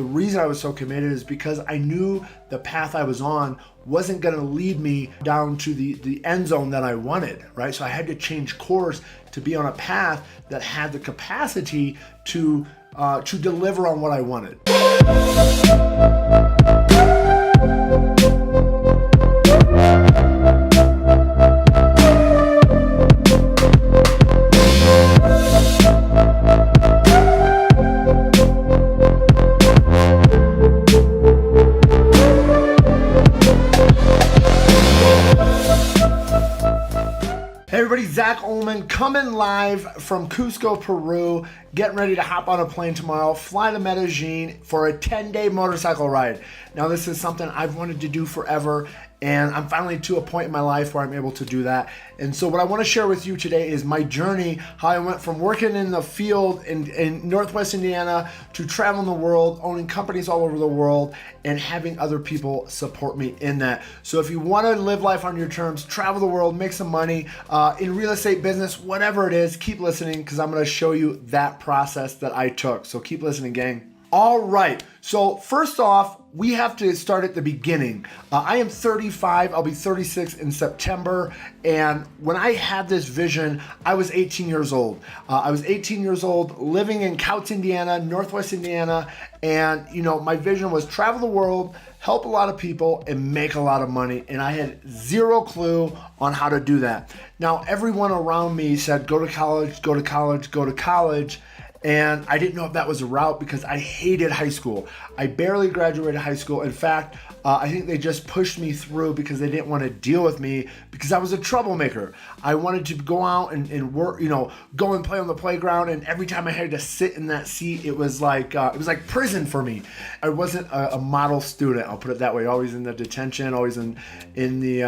the reason I was so committed is because I knew the path I was on wasn't going to lead me down to the end zone that I wanted, right? So I had to change course to be on a path that had the capacity to deliver on what I wanted. Hey everybody, Zach Ullman coming live from Cusco, Peru, getting ready to hop on a plane tomorrow, fly to Medellin for a 10-day motorcycle ride. Now this is something I've wanted to do forever, and I'm finally to a point in my life where I'm able to do that. And so what I want to share with you today is my journey, how I went from working in the field in Northwest Indiana to traveling the world, owning companies all over the world, and having other people support me in that. So if you want to live life on your terms, travel the world, make some money, in real estate business, whatever it is, keep listening because I'm going to show you that process that I took. So keep listening, gang. All right. So first off, we have to start at the beginning. I am 35. I'll be 36 in September. And when I had this vision, I was 18 years old. I was 18 years old, living in Couts, Indiana, Northwest Indiana. And, my vision was travel the world, help a lot of people, and make a lot of money. And I had zero clue on how to do that. Now, everyone around me said, go to college, go to college, go to college. And I didn't know if that was a route because I hated high school. I barely graduated high school. In fact, I think they just pushed me through because they didn't want to deal with me because I was a troublemaker. I wanted to go out and work, go and play on the playground. And every time I had to sit in that seat, it was like prison for me. I wasn't a model student. I'll put it that way. Always in the detention, always in the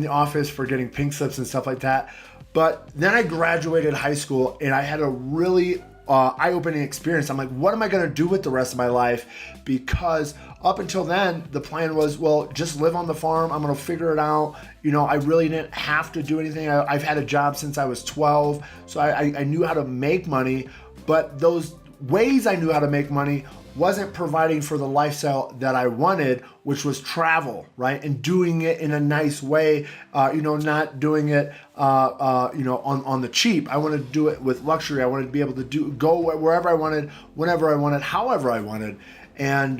office for getting pink slips and stuff like that. But then I graduated high school and I had a really eye-opening experience. I'm like, what am I going to do with the rest of my life? Because up until then, the plan was, well, just live on the farm. I'm going to figure it out. I really didn't have to do anything. I've had a job since I was 12, so I knew how to make money. But those ways I knew how to make money wasn't providing for the lifestyle that I wanted, which was travel, right? And doing it in a nice way, not doing it, on the cheap. I wanted to do it with luxury. I wanted to be able to go wherever I wanted, whenever I wanted, however I wanted. And,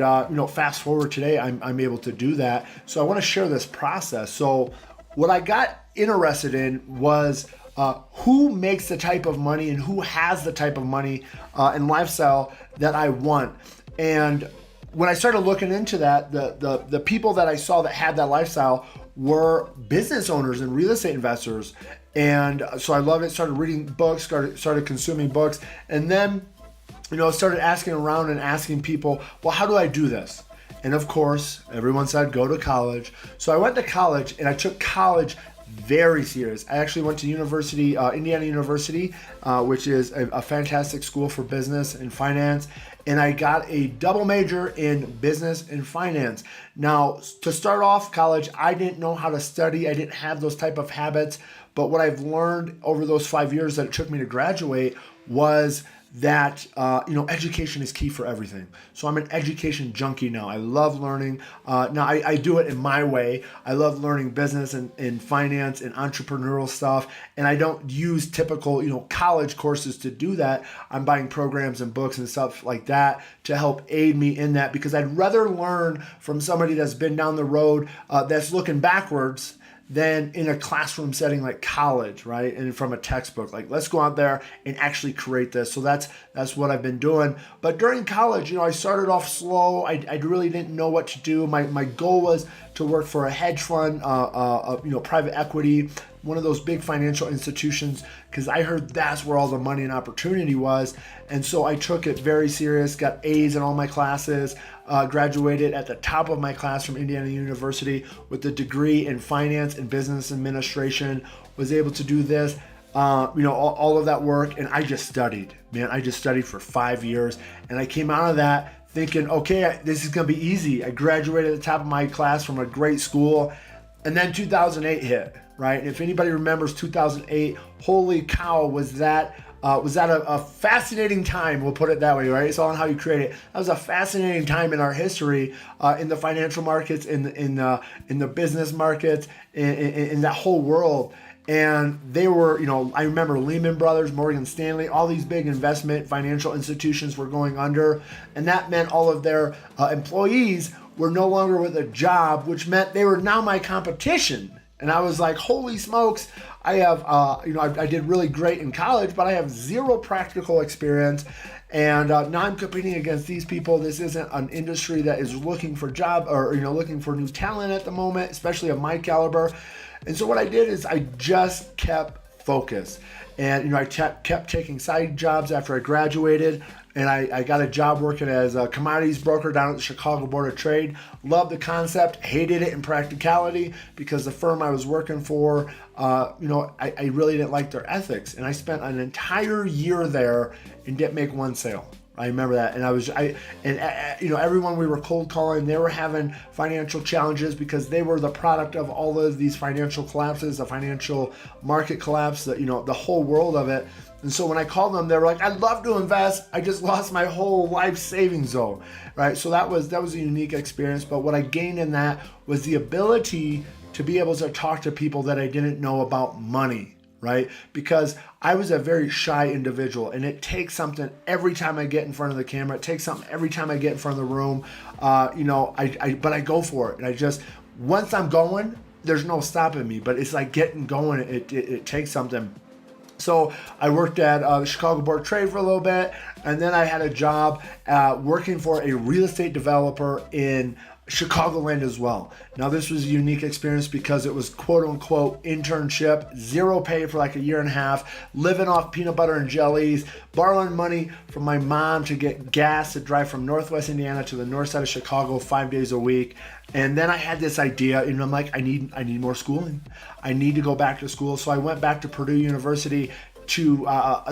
fast forward today, I'm able to do that. So I want to share this process. So what I got interested in was who makes the type of money and who has the type of money and lifestyle that I want. And when I started looking into that, the people that I saw that had that lifestyle were business owners and real estate investors. And so I love it, started reading books, started consuming books. And then, started asking around and asking people, well, how do I do this? And of course, everyone said, go to college. So I went to college and I took college very serious. I actually went to university, Indiana University, which is a fantastic school for business and finance. And I got a double major in business and finance. Now, to start off college, I didn't know how to study. I didn't have those type of habits. But what I've learned over those 5 years that it took me to graduate was that education is key for everything. So I'm an education junkie now. I love learning. Now I do it in my way. I love learning business and finance and entrepreneurial stuff. And I don't use typical college courses to do that. I'm buying programs and books and stuff like that to help aid me in that because I'd rather learn from somebody that's been down the road that's looking backwards than in a classroom setting like college, right? And from a textbook, like let's go out there and actually create this. So that's what I've been doing. But during college, I started off slow. I really didn't know what to do. My goal was to work for a hedge fund, private equity, one of those big financial institutions, because I heard that's where all the money and opportunity was. And so I took it very serious, got A's in all my classes, graduated at the top of my class from Indiana University with a degree in finance and business administration, was able to do this, all of that work. And I just studied, man. I just studied for 5 years. And I came out of that thinking, okay, this is going to be easy. I graduated at the top of my class from a great school. And then 2008 hit, right? And if anybody remembers 2008, holy cow, was that was at a fascinating time, we'll put it that way, right? It's all on how you create it. That was a fascinating time in our history, in the financial markets, in the business markets, in that whole world. And they were, I remember Lehman Brothers, Morgan Stanley, all these big investment financial institutions were going under. And that meant all of their employees were no longer with a job, which meant they were now my competition. And I was like, holy smokes, I have, I did really great in college, but I have zero practical experience. And now I'm competing against these people. This isn't an industry that is looking for job or, looking for new talent at the moment, especially of my caliber. And so what I did is I just kept focused. And, I kept taking side jobs after I graduated. And I got a job working as a commodities broker down at the Chicago Board of Trade. Loved the concept, hated it in practicality because the firm I was working for, I really didn't like their ethics. And I spent an entire year there and didn't make one sale. I remember that. And everyone we were cold calling, they were having financial challenges because they were the product of all of these financial collapses, the financial market collapse, the whole world of it. And so when I called them, they were like, I'd love to invest. I just lost my whole life savings though, right? So that was a unique experience. But what I gained in that was the ability to be able to talk to people that I didn't know about money, right? Because I was a very shy individual, and it takes something every time I get in front of the camera. It takes something every time I get in front of the room. But I go for it. And once I'm going, there's no stopping me. But it's like getting going. It takes something. So I worked at the Chicago Board of Trade for a little bit, and then I had a job working for a real estate developer in Chicagoland as well. Now this was a unique experience because it was quote unquote internship, zero pay for like a year and a half, living off peanut butter and jellies, borrowing money from my mom to get gas to drive from Northwest Indiana to the north side of Chicago 5 days a week. And then I had this idea, and I'm like, I need more schooling. I need to go back to school. So I went back to Purdue University to,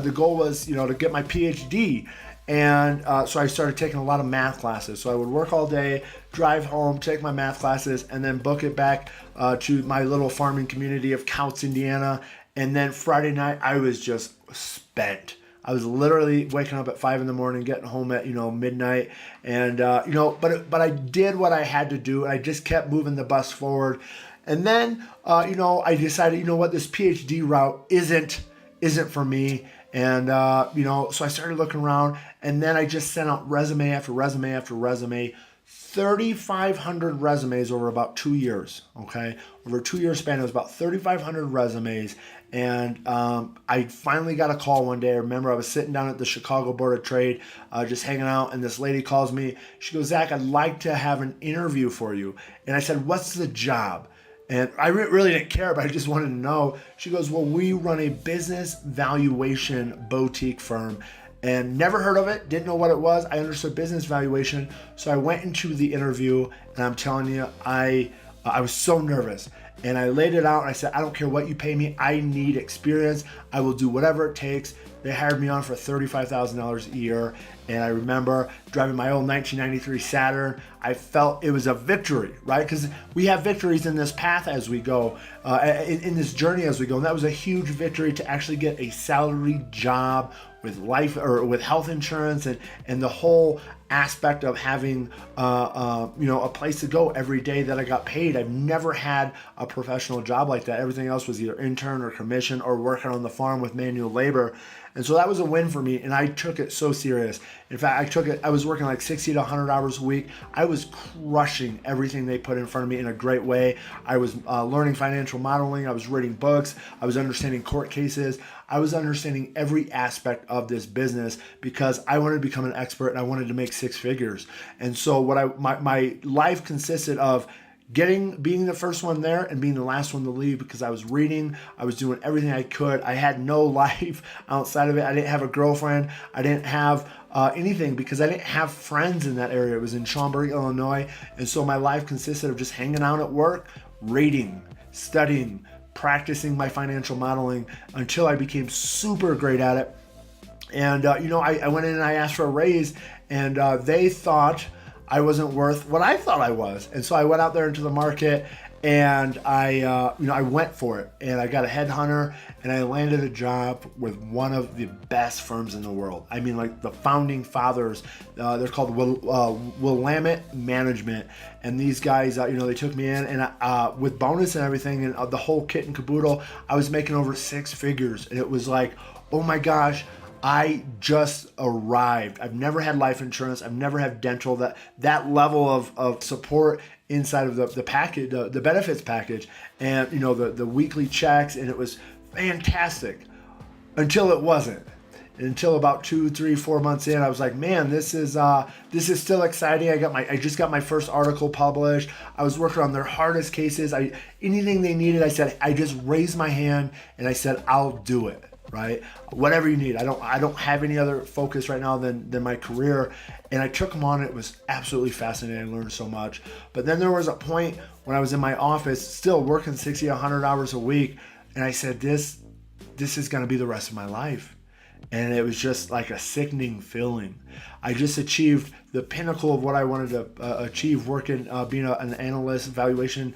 the goal was, to get my PhD. And so I started taking a lot of math classes. So I would work all day, drive home, take my math classes, and then book it back to my little farming community of Couts, Indiana. And then Friday night, I was just spent. I was literally waking up at 5 a.m, getting home at, midnight. And, but I did what I had to do. I just kept moving the bus forward. And then, I decided, this PhD route isn't for me. And, so I started looking around, and then I just sent out resume after resume after resume, 3,500 resumes over about 2 years, okay? Over a 2-year span, it was about 3,500 resumes. And I finally got a call one day. I remember I was sitting down at the Chicago Board of Trade, just hanging out, and this lady calls me. She goes, Zach, I'd like to have an interview for you. And I said, what's the job? And I really didn't care, but I just wanted to know. She goes, well, we run a business valuation boutique firm. And never heard of it, didn't know what it was. I understood business valuation. So I went into the interview, and I'm telling you, I was so nervous. And I laid it out, and I said, I don't care what you pay me. I need experience. I will do whatever it takes. They hired me on for $35,000 a year. And I remember driving my old 1993 Saturn. I felt it was a victory, right? Because we have victories in this path as we go, in this journey as we go. And that was a huge victory to actually get a salaried job with life or with health insurance and the whole aspect of having a place to go every day that I got paid. I've never had a professional job like that. Everything else was either intern or commission or working on the farm with manual labor. And so that was a win for me, and I took it so serious. In fact, I was working like 60 to 100 hours a week. I was crushing everything they put in front of me in a great way. I was learning financial modeling. I was reading books. I was understanding court cases. I was understanding every aspect of this business because I wanted to become an expert and I wanted to make six figures. And so my life consisted of being the first one there and being the last one to leave because I was reading, I was doing everything I could. I had no life outside of it. I didn't have a girlfriend. I didn't have anything because I didn't have friends in that area. It was in Schaumburg, Illinois. And so my life consisted of just hanging out at work, reading, studying, practicing my financial modeling until I became super great at it. And, I went in and I asked for a raise, and they thought I wasn't worth what I thought I was. And so I went out there into the market And I went for it, and I got a headhunter, and I landed a job with one of the best firms in the world. I mean, like the founding fathers, they're called Willamette Management, and these guys, they took me in, and with bonus and everything, and the whole kit and caboodle, I was making over six figures, and it was like, oh my gosh. I just arrived. I've never had life insurance. I've never had dental. That level of support inside of the package, the benefits package, and the weekly checks, and it was fantastic until it wasn't. Until about 2, 3, 4 months in, I was like, man, this is still exciting. I just got my first article published. I was working on their hardest cases. Anything they needed, I just raised my hand and I said, I'll do it. Right? Whatever you need. I don't have any other focus right now than my career. And I took them on. It was absolutely fascinating. I learned so much. But then there was a point when I was in my office, still working 60, 100 hours a week. And I said, this is going to be the rest of my life. And it was just like a sickening feeling. I just achieved the pinnacle of what I wanted to achieve working, being an analyst, valuation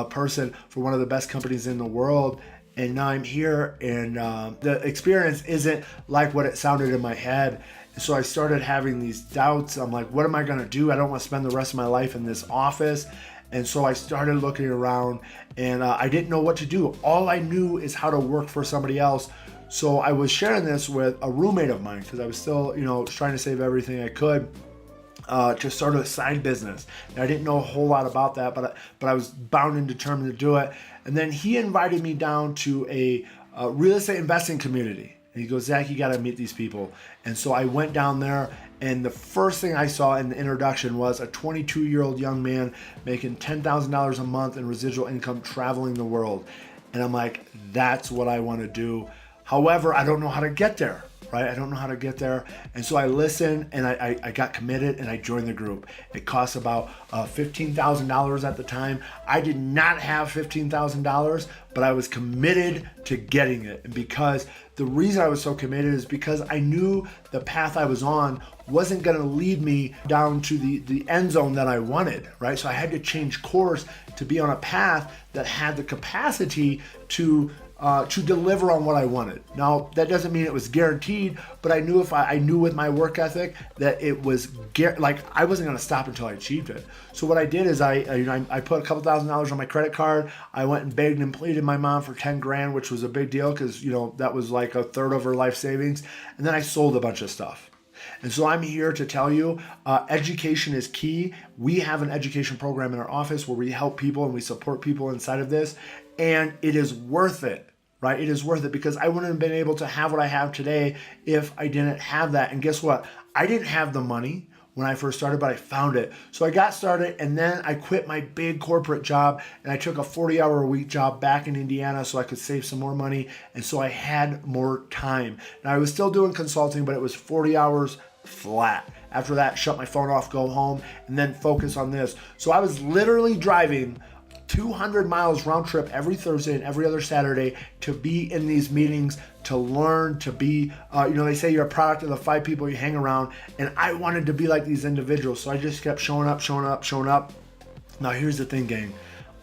person for one of the best companies in the world. And now I'm here, and the experience isn't like what it sounded in my head. And so I started having these doubts. I'm like, what am I going to do? I don't want to spend the rest of my life in this office. And so I started looking around, and I didn't know what to do. All I knew is how to work for somebody else. So I was sharing this with a roommate of mine because I was still, trying to save everything I could. To start a side business. And I didn't know a whole lot about that, but I was bound and determined to do it. And then he invited me down to a real estate investing community. And he goes, Zach, you got to meet these people. And so I went down there, and the first thing I saw in the introduction was a 22-year-old young man making $10,000 a month in residual income traveling the world. And I'm like, that's what I want to do. However, I don't know how to get there. Right? I don't know how to get there. And so I listened, and I got committed, and I joined the group. It cost about $15,000 at the time. I did not have $15,000, but I was committed to getting it. And because the reason I was so committed is because I knew the path I was on wasn't going to lead me down to the end zone that I wanted, right? So I had to change course to be on a path that had the capacity to deliver on what I wanted. Now, that doesn't mean it was guaranteed, but I knew I knew with my work ethic that it was I wasn't going to stop until I achieved it. So what I did is I put a couple $1,000s on my credit card. I went and begged and pleaded my mom for 10 grand, which was a big deal because that was like a third of her life savings. And then I sold a bunch of stuff. And so I'm here to tell you, education is key. We have an education program in our office where we help people and we support people inside of this. And it is worth it, right? It is worth it because I wouldn't have been able to have what I have today if I didn't have that. And guess what? I didn't have the money when I first started, but I found it. So I got started, and then I quit my big corporate job, and I took a 40-hour-a-week job back in Indiana so I could save some more money, and so I had more time. Now, I was still doing consulting, but it was 40 hours flat. After that, shut my phone off, go home, and then focus on this. So I was literally driving 200 miles round trip every Thursday and every other Saturday to be in these meetings, to learn, to be, they say you're a product of the 5 people you hang around. And I wanted to be like these individuals. So I just kept showing up. Now, here's the thing, gang.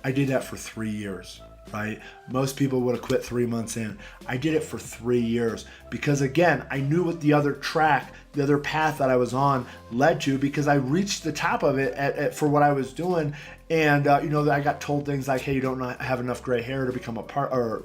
I did that for 3 years, right? Most people would have quit 3 months in. I did it for 3 years because, again, I knew what the other path that I was on led to because I reached the top of it for what I was doing. And, I got told things like, hey, you don't have enough gray hair to become a partner.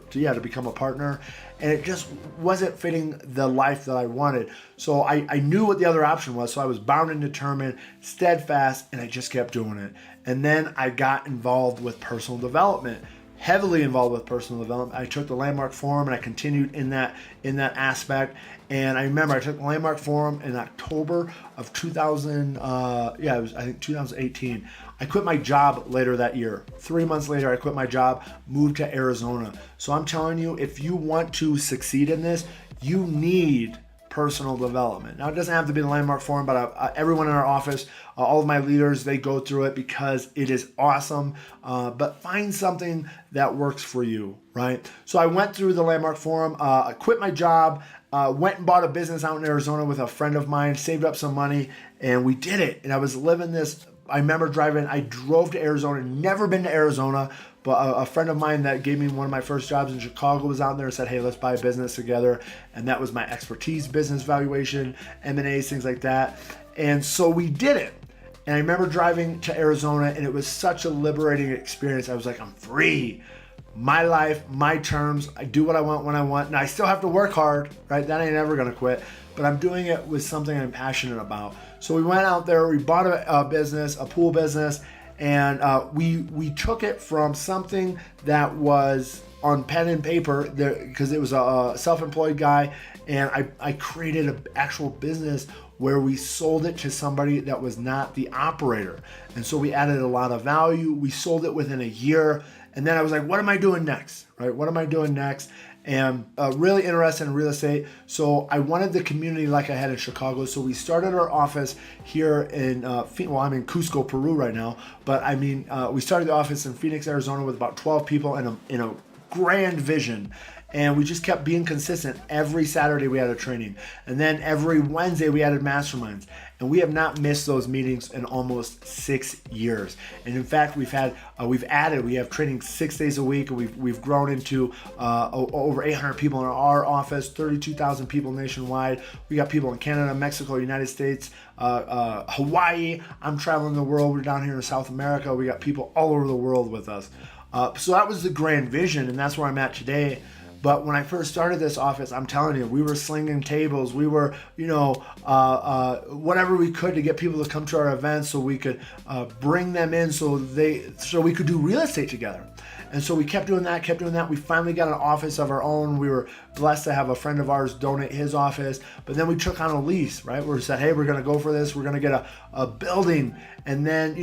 And it just wasn't fitting the life that I wanted. So I knew what the other option was. So I was bound and determined, steadfast, and I just kept doing it. And then I got involved with personal development. Heavily involved with personal development. I took the Landmark Forum and I continued in that aspect. And I remember I took the Landmark Forum in October of 2018. I quit my job later that year. 3 months later, I quit my job, moved to Arizona. So I'm telling you, if you want to succeed in this, you need personal development. Now, it doesn't have to be the Landmark Forum, but everyone in our office, all of my leaders, they go through it because it is awesome. But find something that works for you, right? So I went through the Landmark Forum, I quit my job, went and bought a business out in Arizona with a friend of mine, saved up some money, and we did it. And I was living this. I remember I drove to Arizona, never been to Arizona, but a friend of mine that gave me one of my first jobs in Chicago was out there and said, hey, let's buy a business together. And that was my expertise, business valuation, M&As, things like that. And so we did it. And I remember driving to Arizona, and it was such a liberating experience. I was like, I'm free. My life, my terms. I do what I want when I want. Now, I still have to work hard, right? That ain't ever going to quit. But I'm doing it with something I'm passionate about. So we went out there, we bought a business, a pool business, and we took it from something that was on pen and paper because it was a self-employed guy, and I created an actual business where we sold it to somebody that was not the operator. And so we added a lot of value. We sold it within a year. And then I was like, what am I doing next, right? What am I doing next? And really interested in real estate. So I wanted the community like I had in Chicago. So we started our office here in, I'm in Cusco, Peru right now. But I mean, we started the office in Phoenix, Arizona with about 12 people in a grand vision. And we just kept being consistent. Every Saturday we had a training. And then every Wednesday we added masterminds. And we have not missed those meetings in almost 6 years. And in fact, we have training 6 days a week. And we've grown into over 800 people in our office, 32,000 people nationwide. We got people in Canada, Mexico, United States, Hawaii. I'm traveling the world. We're down here in South America. We got people all over the world with us. So that was the grand vision, and that's where I'm at today. But when I first started this office, I'm telling you, we were slinging tables. We were, whatever we could to get people to come to our events so we could bring them in so we could do real estate together. And so we kept doing that. We finally got an office of our own. We were blessed to have a friend of ours donate his office. But then we took on a lease, right? We said, hey, we're going to go for this. We're going to get a building. And then,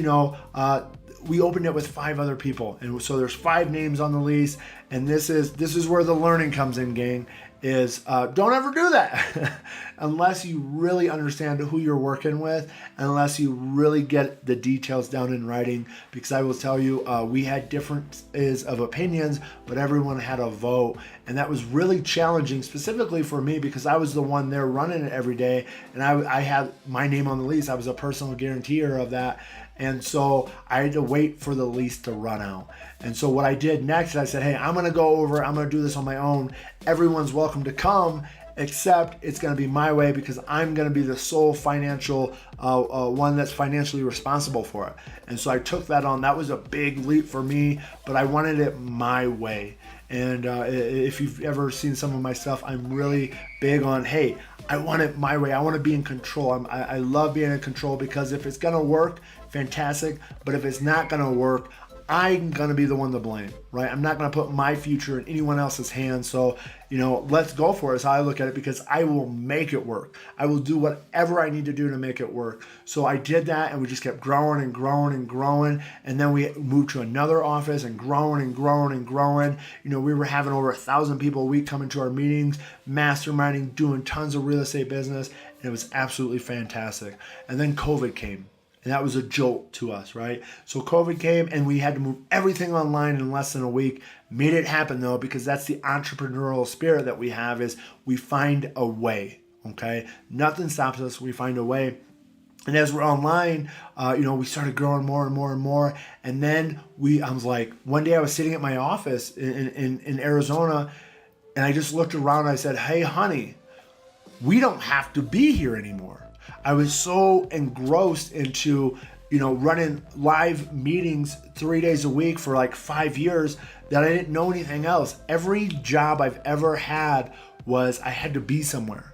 we opened it with 5 other people. And so there's 5 names on the lease. And this is where the learning comes in, gang, is don't ever do that unless you really understand who you're working with, unless you really get the details down in writing. Because I will tell you, we had differences of opinions, but everyone had a vote. And that was really challenging, specifically for me, because I was the one there running it every day. And I had my name on the lease. I was a personal guarantor of that. And so I had to wait for the lease to run out. And so what I did next is I said, hey, I'm going to do this on my own. Everyone's welcome to come, except it's going to be my way because I'm going to be the sole financial one that's financially responsible for it. And so I took that on. That was a big leap for me, but I wanted it my way. And if you've ever seen some of my stuff, I'm really big on, hey, I want it my way. I want to be in control. I love being in control because if it's going to work, fantastic. But if it's not going to work, I'm going to be the one to blame, right? I'm not going to put my future in anyone else's hands. So, let's go for it is how I look at it, because I will make it work. I will do whatever I need to do to make it work. So I did that, and we just kept growing and growing and growing. And then we moved to another office and growing and growing and growing. We were having over 1,000 people a week coming to our meetings, masterminding, doing tons of real estate business. And it was absolutely fantastic. And then COVID came. And that was a jolt to us, right? So COVID came and we had to move everything online in less than a week. Made it happen though, because that's the entrepreneurial spirit that we have, is we find a way, okay? Nothing stops us, we find a way. And as we're online, we started growing more and more and more. And then I was like, one day I was sitting at my office in Arizona, and I just looked around and I said, hey, honey, we don't have to be here anymore. I was so engrossed into, running live meetings 3 days a week for like 5 years that I didn't know anything else. Every job I've ever had was I had to be somewhere.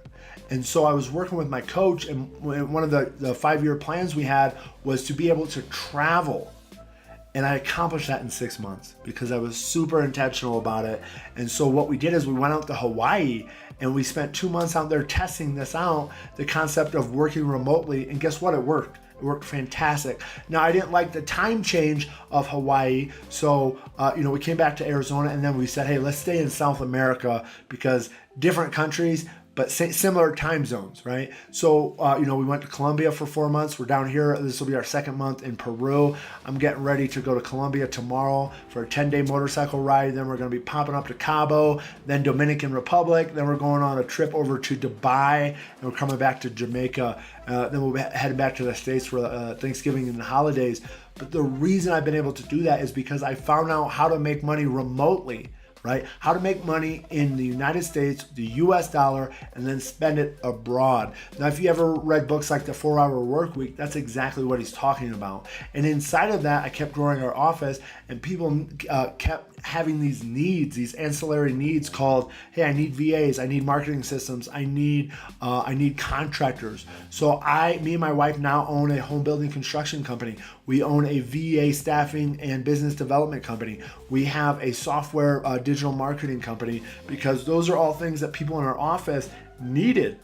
And so I was working with my coach, and one of the 5-year plans we had was to be able to travel. And I accomplished that in 6 months because I was super intentional about it. And so what we did is we went out to Hawaii and we spent 2 months out there testing this out, the concept of working remotely. And guess what? It worked. It worked fantastic. Now, I didn't like the time change of Hawaii. So, we came back to Arizona, and then we said, hey, let's stay in South America because different countries, but similar time zones, right? So, we went to Colombia for 4 months. We're down here. This will be our second month in Peru. I'm getting ready to go to Colombia tomorrow for a 10-day motorcycle ride. Then we're going to be popping up to Cabo, then Dominican Republic. Then we're going on a trip over to Dubai, and we're coming back to Jamaica. Then we'll be heading back to the States for Thanksgiving and the holidays. But the reason I've been able to do that is because I found out how to make money remotely. Right? How to make money in the United States, the US dollar, and then spend it abroad. Now, if you ever read books like The 4-Hour Work Week, that's exactly what he's talking about. And inside of that, I kept growing our office, and people kept having these needs, these ancillary needs called, hey, I need VAs, I need marketing systems, I need contractors. So me and my wife now own a home building construction company. We own a VA staffing and business development company. We have a software digital marketing company, because those are all things that people in our office needed.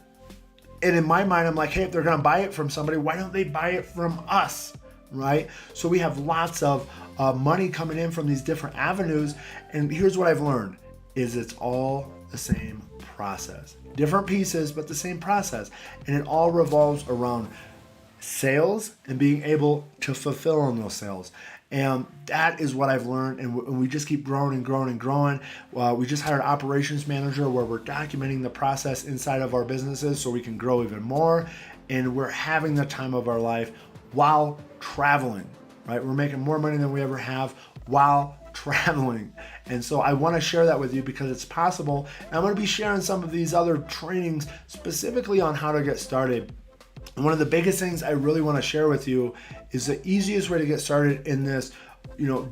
And in my mind, I'm like, hey, if they're gonna buy it from somebody, why don't they buy it from us? Right? So we have lots of money coming in from these different avenues. And here's what I've learned is it's all the same process. Different pieces, but the same process. And it all revolves around sales and being able to fulfill on those sales. And that is what I've learned. And we just keep growing and growing and growing. We just hired an operations manager where we're documenting the process inside of our businesses so we can grow even more. And we're having the time of our life while traveling, right? We're making more money than we ever have while traveling. And so I want to share that with you because it's possible. And I'm going to be sharing some of these other trainings specifically on how to get started. And one of the biggest things I really want to share with you is the easiest way to get started in this,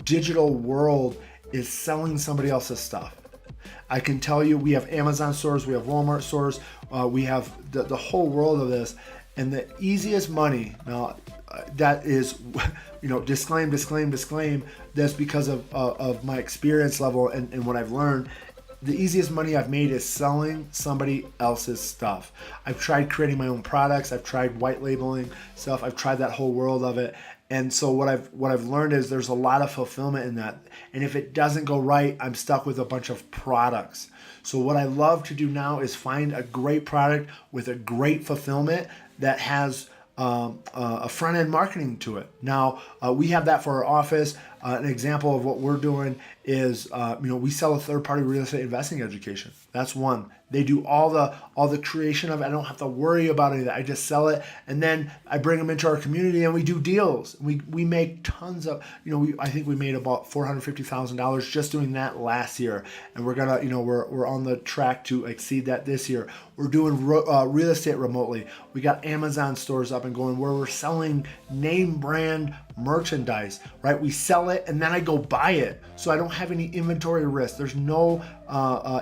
digital world is selling somebody else's stuff. I can tell you, we have Amazon stores, we have Walmart stores, we have the whole world of this. And the easiest money, now that is, disclaim, that's because of my experience level and what I've learned. The easiest money I've made is selling somebody else's stuff. I've tried creating my own products. I've tried white labeling stuff. I've tried that whole world of it. And so what I've learned is there's a lot of fulfillment in that. And if it doesn't go right, I'm stuck with a bunch of products. So what I love to do now is find a great product with a great fulfillment that has a front-end marketing to it. Now, we have that for our office. An example of what we're doing is, we sell a third-party real estate investing education. That's one. They do all the creation of it. I don't have to worry about any of that. I just sell it, and then I bring them into our community, and we do deals. We make tons of, I think we made about $450,000 just doing that last year, and we're gonna, we're on the track to exceed that this year. We're doing real estate remotely. We got Amazon stores up and going where we're selling name brand merchandise, right? We sell it and then I go buy it. So I don't have any inventory risk. There's no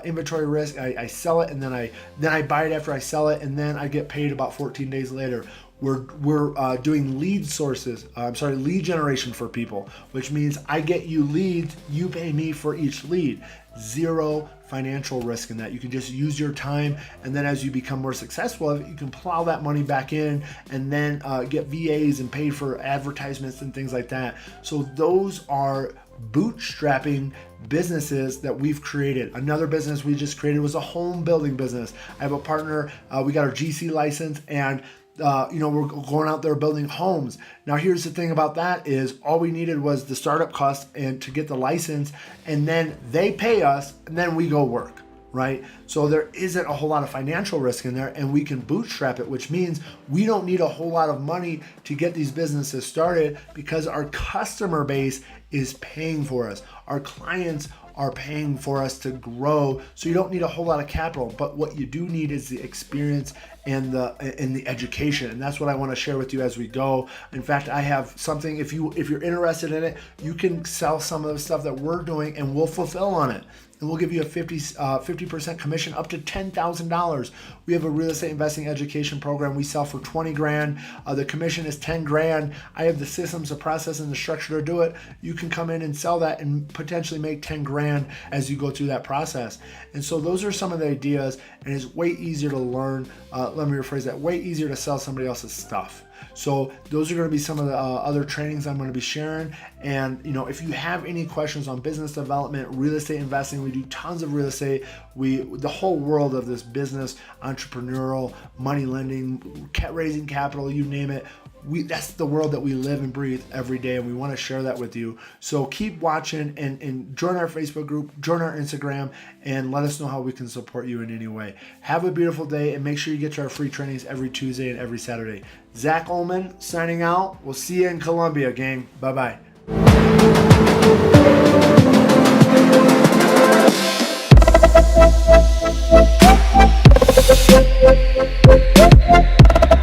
inventory risk. I sell it and then I buy it after I sell it, and then I get paid about 14 days later. We're doing lead generation for people, which means I get you leads, you pay me for each lead. Zero financial risk in that. You can just use your time, and then as you become more successful, you can plow that money back in and then get VAs and pay for advertisements and things like that. So those are bootstrapping businesses that we've created. Another business we just created was a home building business. I have a partner, we got our GC license, and we're going out there building homes. Now, here's the thing about that is all we needed was the startup cost and to get the license, and then they pay us, and then we go work, right? So there isn't a whole lot of financial risk in there, and we can bootstrap it, which means we don't need a whole lot of money to get these businesses started because our customer base is paying for us. Our clients are paying for us to grow. So you don't need a whole lot of capital, but what you do need is the experience and the education. And that's what I want to share with you as we go. In fact, I have something, if you're interested in it, you can sell some of the stuff that we're doing and we'll fulfill on it. And we'll give you a 50% commission up to $10,000. We have a real estate investing education program we sell for 20 grand. The commission is 10 grand. I have the systems, the process, and the structure to do it. You can come in and sell that and potentially make 10 grand as you go through that process. And so those are some of the ideas, and it's way easier to learn. let me rephrase that, way easier to sell somebody else's stuff. So those are going to be some of the other trainings I'm going to be sharing. And if you have any questions on business development, real estate investing, we do tons of real estate. The whole world of this business, entrepreneurial, money lending, raising capital, you name it. That's the world that we live and breathe every day, and we want to share that with you. So keep watching and join our Facebook group, join our Instagram, and let us know how we can support you in any way. Have a beautiful day, and make sure you get to our free trainings every Tuesday and every Saturday. Zach Ullman signing out. We'll see you in Colombia, gang. Bye-bye.